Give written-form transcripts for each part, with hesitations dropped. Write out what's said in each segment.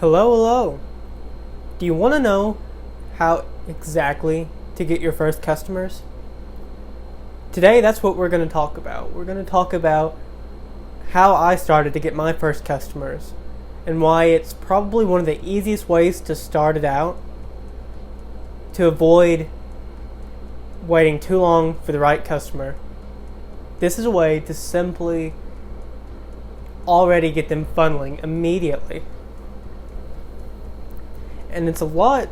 Hello, hello. Do you want to know how exactly to get your first customers? Today, that's what we're going to talk about. We're going to talk about how I started to get my first customers and why it's probably one of the easiest ways to start it out to avoid waiting too long for the right customer. This is a way to simply already get them funneling immediately. And it's a lot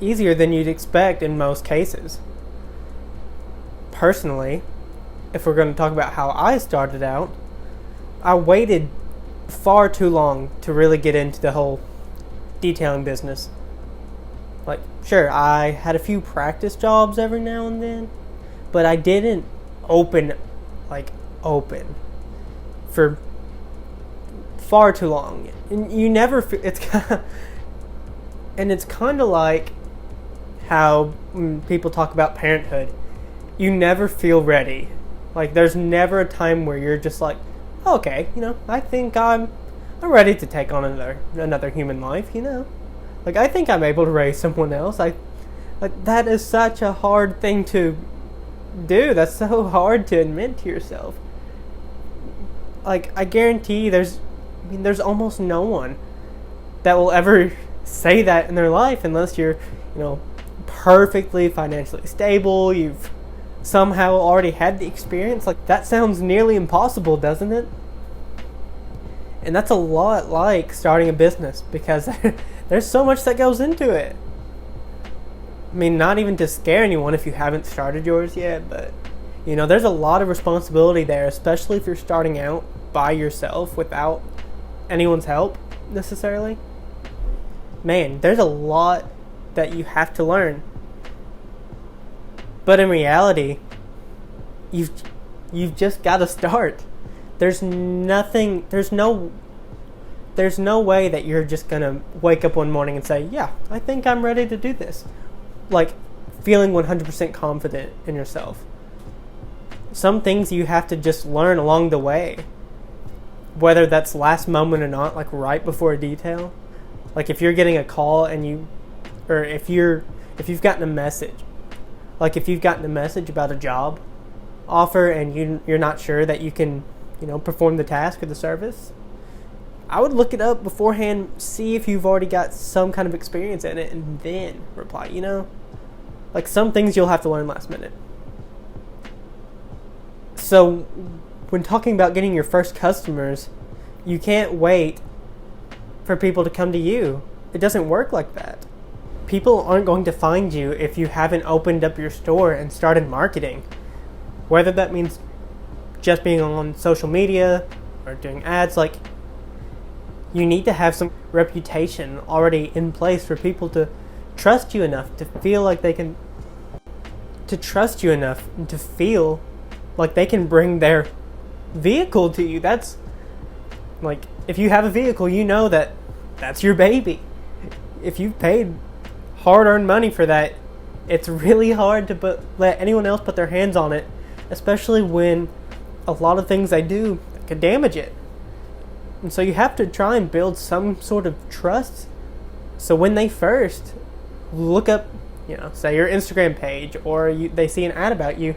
easier than you'd expect in most cases. Personally, if we're going to talk about how I started out, I waited far too long to really get into the whole detailing business. Like, sure, I had a few practice jobs every now and then, but I didn't open for far too long. And you never it's kind of like how when people talk about parenthood, you never feel ready. Like, there's never a time where you're just like, okay, I think I'm ready to take on another human life. Like, I think I'm able to raise someone else. That is such a hard thing to do. That's so hard to admit to yourself. Like, I guarantee there's almost no one that will ever say that in their life unless you're, perfectly financially stable. You've somehow already had the experience. Like, that sounds nearly impossible, doesn't it? And that's a lot like starting a business because there's so much that goes into it. I mean, not even to scare anyone if you haven't started yours yet, but there's a lot of responsibility there, especially if you're starting out by yourself without anyone's help necessarily. Man, there's a lot that you have to learn. But in reality, you've just got to start. There's no way that you're just going to wake up one morning and say, yeah, I think I'm ready to do this. Like, feeling 100% confident in yourself. Some things you have to just learn along the way. Whether that's last moment or not, like right before a detail. Like, if you're getting a call and if you've gotten a message. Like, if you've gotten a message about a job offer and you're not sure that you can, perform the task or the service, I would look it up beforehand, see if you've already got some kind of experience in it, and then reply, Like, some things you'll have to learn last minute. So, when talking about getting your first customers, you can't wait for people to come to you. It doesn't work like that. People aren't going to find you if you haven't opened up your store and started marketing. Whether that means just being on social media or doing ads, like, you need to have some reputation already in place for people to trust you enough to feel like they can trust you enough and to feel like they can bring their vehicle to you. That's like, if you have a vehicle, that's your baby. If you've paid hard-earned money for that, it's really hard to let anyone else put their hands on it, especially when a lot of things they do could damage it. And so you have to try and build some sort of trust. So when they first look up, say your Instagram page, or they see an ad about you,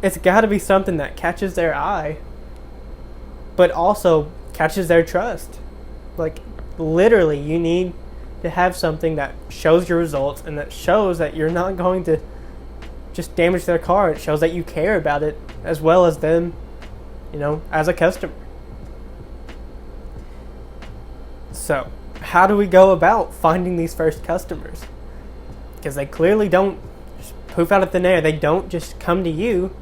it's got to be something that catches their eye, but also catches their trust. Like, literally, you need to have something that shows your results and that shows that you're not going to just damage their car. It shows that you care about it as well as them, as a customer. So, how do we go about finding these first customers? Because they clearly don't just poof out of thin air. They don't just come to you.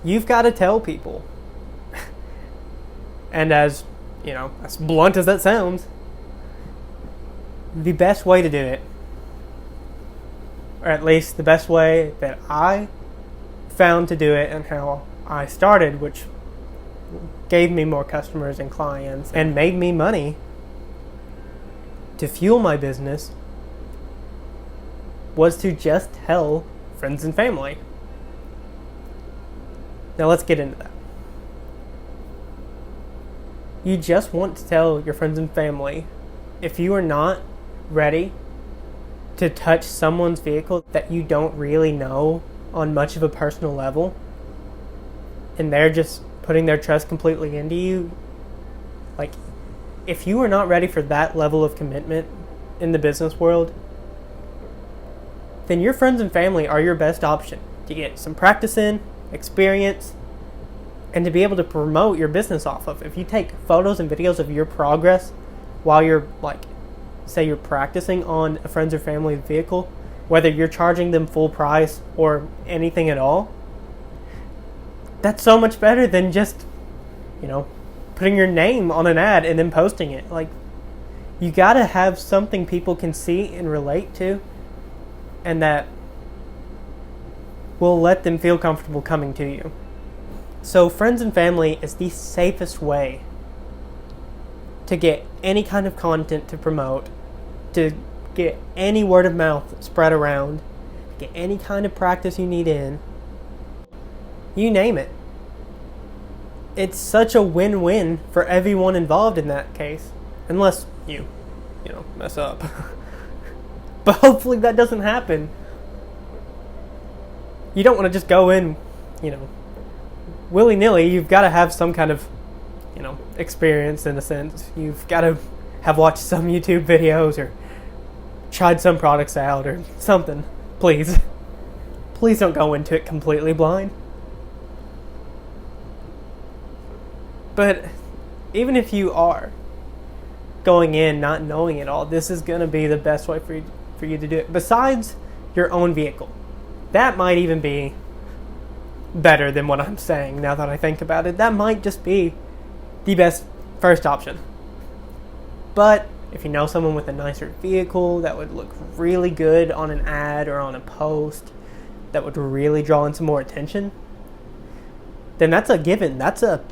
You've got to tell people. And as blunt as that sounds, the best way to do it, or at least the best way that I found to do it and how I started, which gave me more customers and clients and made me money to fuel my business, was to just tell friends and family. Now let's get into that. You just want to tell your friends and family, if you are not ready to touch someone's vehicle that you don't really know on much of a personal level, and they're just putting their trust completely into you, like, if you are not ready for that level of commitment in the business world, then your friends and family are your best option to get some practice in, experience, and to be able to promote your business off of. If you take photos and videos of your progress while you're, like, say you're practicing on a friend's or family's vehicle, whether you're charging them full price or anything at all, that's so much better than just, putting your name on an ad and then posting it. Like, you gotta have something people can see and relate to, and that will let them feel comfortable coming to you. So friends and family is the safest way to get any kind of content to promote, to get any word of mouth spread around, get any kind of practice you need in. You name it. It's such a win-win for everyone involved in that case. Unless you mess up. But hopefully that doesn't happen. You don't want to just go in, willy-nilly. You've got to have some kind of, experience in a sense. You've got to have watched some YouTube videos or tried some products out or something. Please. Please don't go into it completely blind. But even if you are going in not knowing it all, this is going to be the best way for you to do it. Besides your own vehicle. That might even be better than what I'm saying now that I think about it. That might just be the best first option. But if you know someone with a nicer vehicle that would look really good on an ad or on a post, that would really draw in some more attention, then that's a given. That's a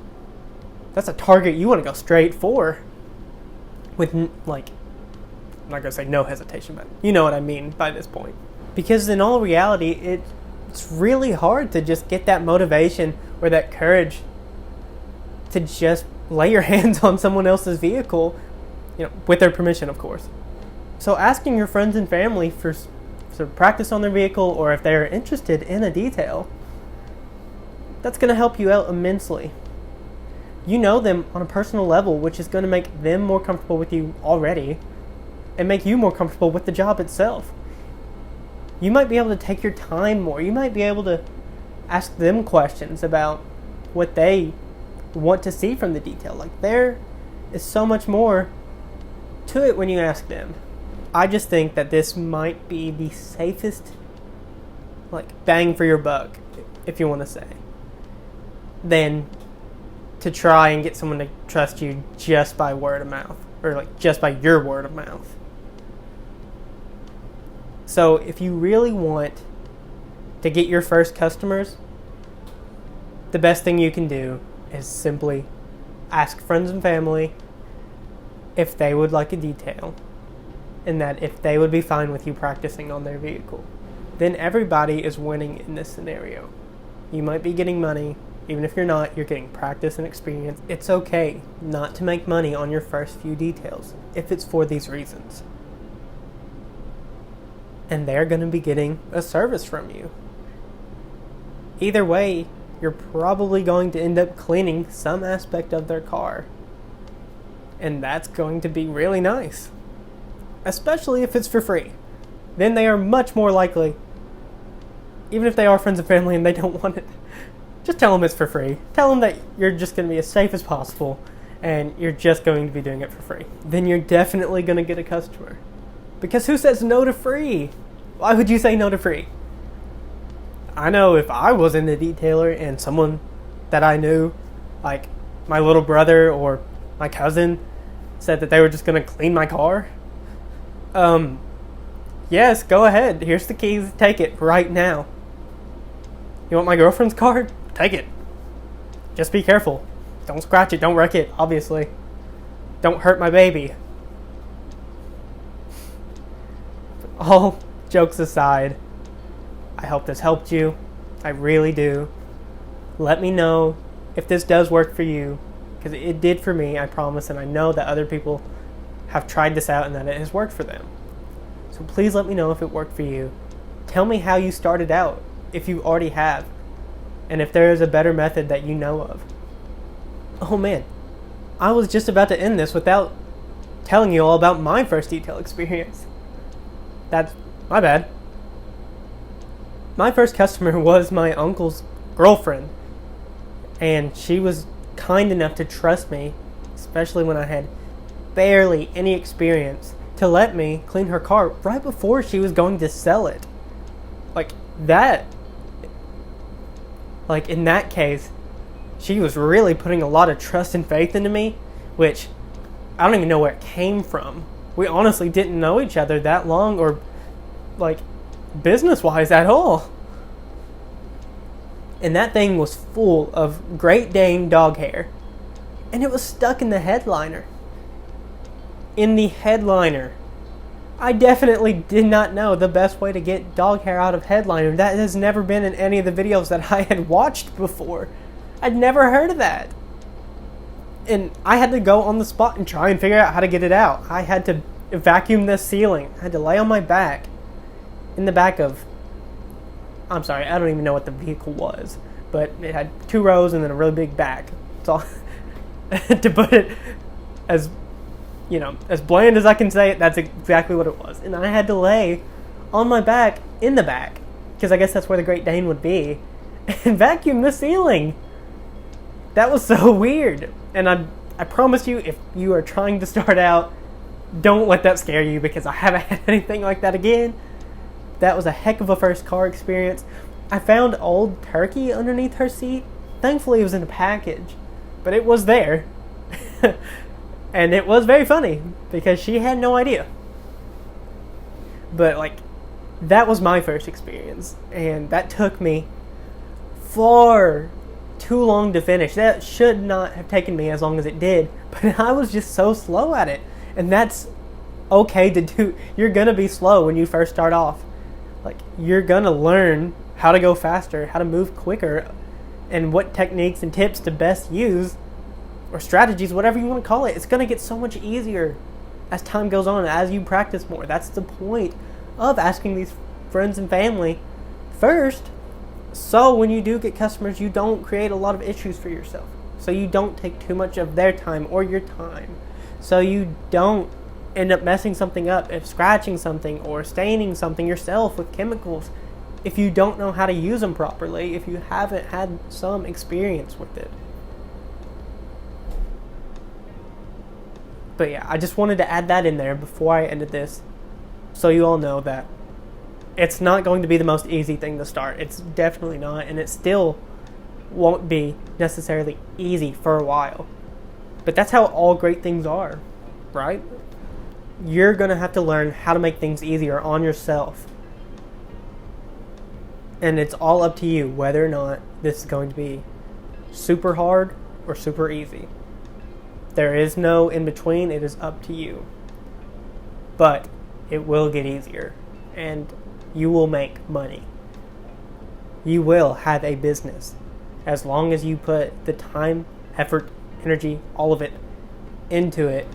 target you want to go straight for with, like, I'm not going to say no hesitation, but you know what I mean by this point. Because in all reality, it's really hard to just get that motivation or that courage to just lay your hands on someone else's vehicle, with their permission, of course. So asking your friends and family for practice on their vehicle, or if they're interested in a detail, that's going to help you out immensely. You know them on a personal level, which is going to make them more comfortable with you already and make you more comfortable with the job itself. You might be able to take your time more. You might be able to ask them questions about what they want to see from the detail. Like, there is so much more to it when you ask them. I just think that this might be the safest, bang for your buck, if you want to say, than to try and get someone to trust you just by word of mouth, or just by your word of mouth. So if you really want to get your first customers, the best thing you can do is simply ask friends and family if they would like a detail, and that if they would be fine with you practicing on their vehicle. Then everybody is winning in this scenario. You might be getting money. Even if you're not, you're getting practice and experience. It's okay not to make money on your first few details if it's for these reasons. And they're going to be getting a service from you. Either way, you're probably going to end up cleaning some aspect of their car. And that's going to be really nice. Especially if it's for free. Then they are much more likely, even if they are friends and family and they don't want it, just tell them it's for free. Tell them that you're just going to be as safe as possible and you're just going to be doing it for free. Then you're definitely going to get a customer. Because who says no to free? Why would you say no to free? I know if I was in the detailer and someone that I knew, like my little brother or my cousin, said that they were just going to clean my car, yes, go ahead. Here's the keys. Take it right now. You want my girlfriend's car? Take it. Just be careful. Don't scratch it. Don't wreck it, obviously. Don't hurt my baby. All jokes aside, I hope this helped you. I really do. Let me know if this does work for you. because it did for me, I promise, and I know that other people have tried this out and that it has worked for them. So please let me know if it worked for you. Tell me how you started out, if you already have, and if there is a better method that you know of. Oh man, I was just about to end this without telling you all about my first detail experience. That's my bad. My first customer was my uncle's girlfriend, and she was kind enough to trust me, especially when I had barely any experience, to let me clean her car right before she was going to sell it. In that case, she was really putting a lot of trust and faith into me, which I don't even know where it came from. We honestly didn't know each other that long, or business-wise at all. And that thing was full of Great Dane dog hair. And it was stuck in the headliner. I definitely did not know the best way to get dog hair out of headliner. That has never been in any of the videos that I had watched before. I'd never heard of that. And I had to go on the spot and try and figure out how to get it out. I had to vacuum the ceiling. I had to lay on my back. In the back of... I'm sorry, I don't even know what the vehicle was. But it had 2 rows and then a really big back. So, to put it as bland as I can say it, that's exactly what it was. And I had to lay on my back in the back, because I guess that's where the Great Dane would be, and vacuum the ceiling. That was so weird. And I promise you, if you are trying to start out, don't let that scare you, because I haven't had anything like that again. That was a heck of a first car experience. I found old turkey underneath her seat. Thankfully, it was in a package, but it was there. And it was very funny, because she had no idea. But, that was my first experience, and that took me far too long to finish. That should not have taken me as long as it did, but I was just so slow at it. And that's okay to do. You're gonna be slow when you first start off. You're gonna learn how to go faster, how to move quicker, and what techniques and tips to best use, or strategies, whatever you want to call it. It's gonna get so much easier as time goes on, as you practice more. That's the point of asking these friends and family first, so when you do get customers, you don't create a lot of issues for yourself, so you don't take too much of their time or your time, so you don't end up messing something up, if scratching something or staining something yourself with chemicals, if you don't know how to use them properly, if you haven't had some experience with it. But yeah, I just wanted to add that in there before I ended this, so you all know that it's not going to be the most easy thing to start. It's definitely not, and it still won't be necessarily easy for a while. But that's how all great things are, right? You're going to have to learn how to make things easier on yourself. And it's all up to you whether or not this is going to be super hard or super easy. There is no in between. It is up to you. But it will get easier, and you will make money. You will have a business as long as you put the time, effort, energy, all of it into it.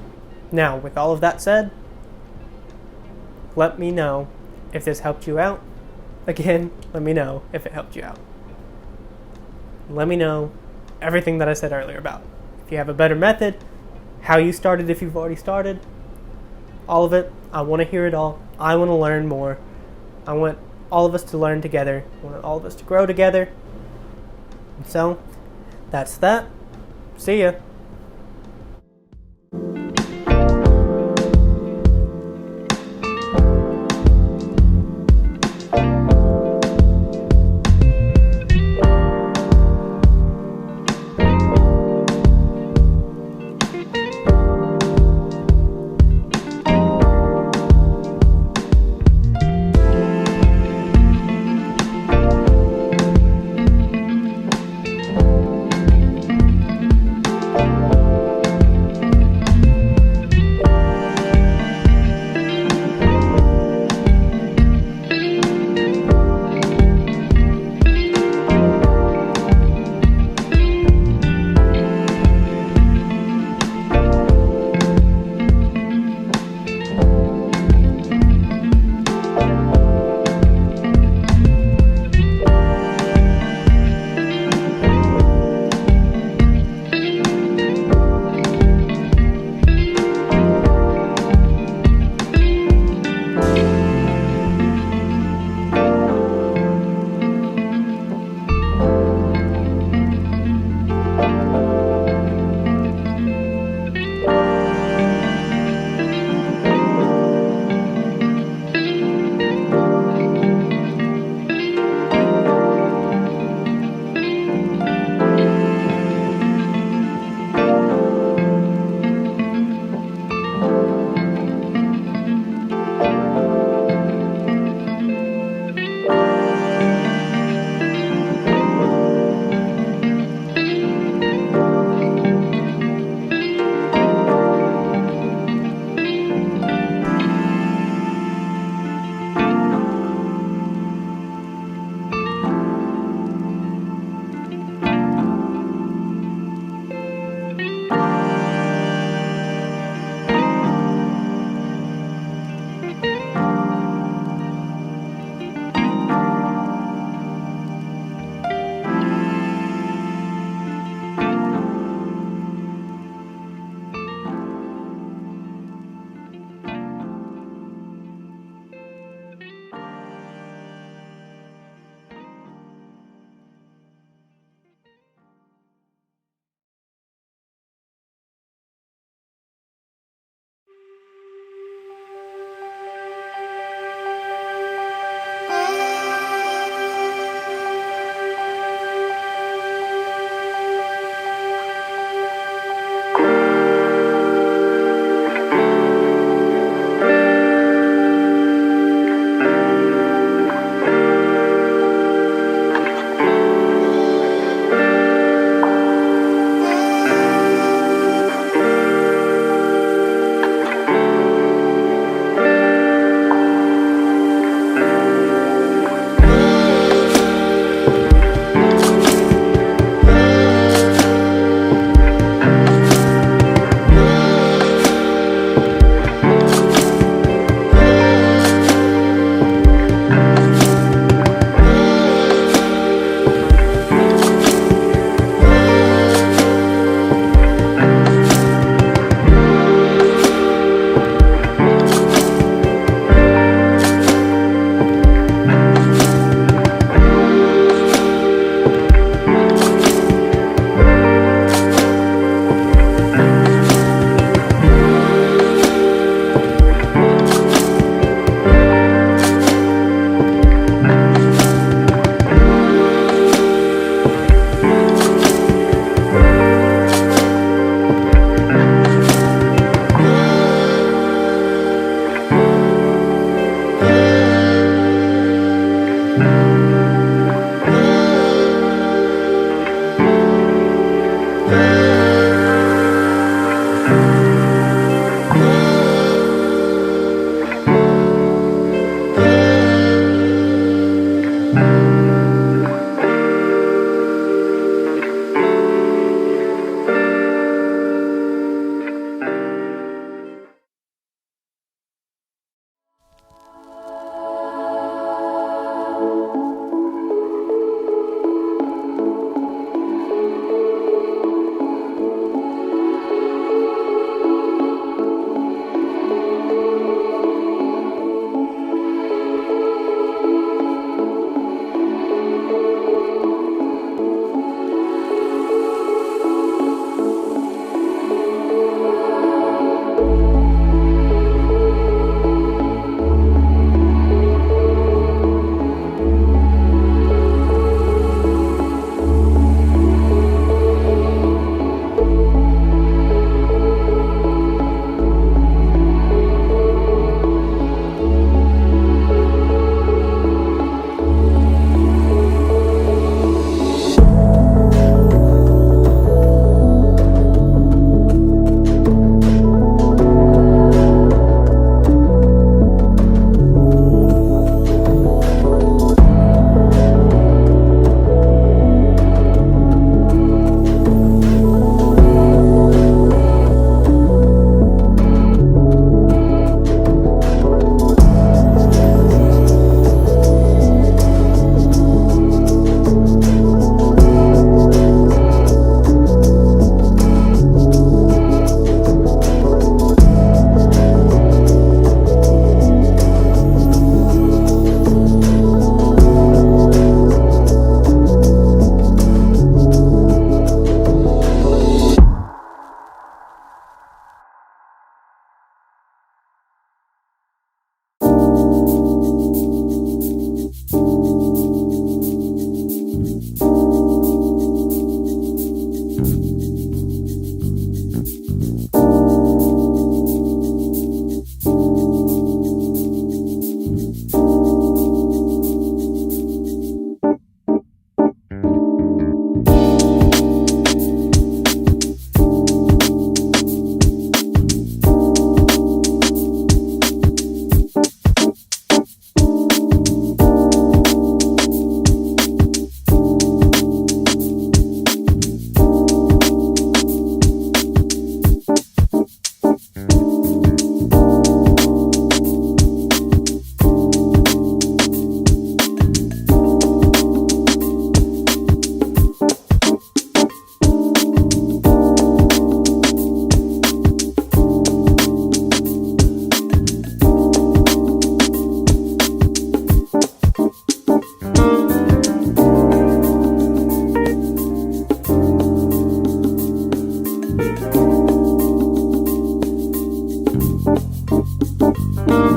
Now, with all of that said, let me know if this helped you out. Again, let me know if it helped you out. Let me know everything that I said earlier about if you have a better method, how you started if you've already started, all of it. I want to hear it all. I want to learn more. I want all of us to learn together. I want all of us to grow together. So, that's that. See ya. bye.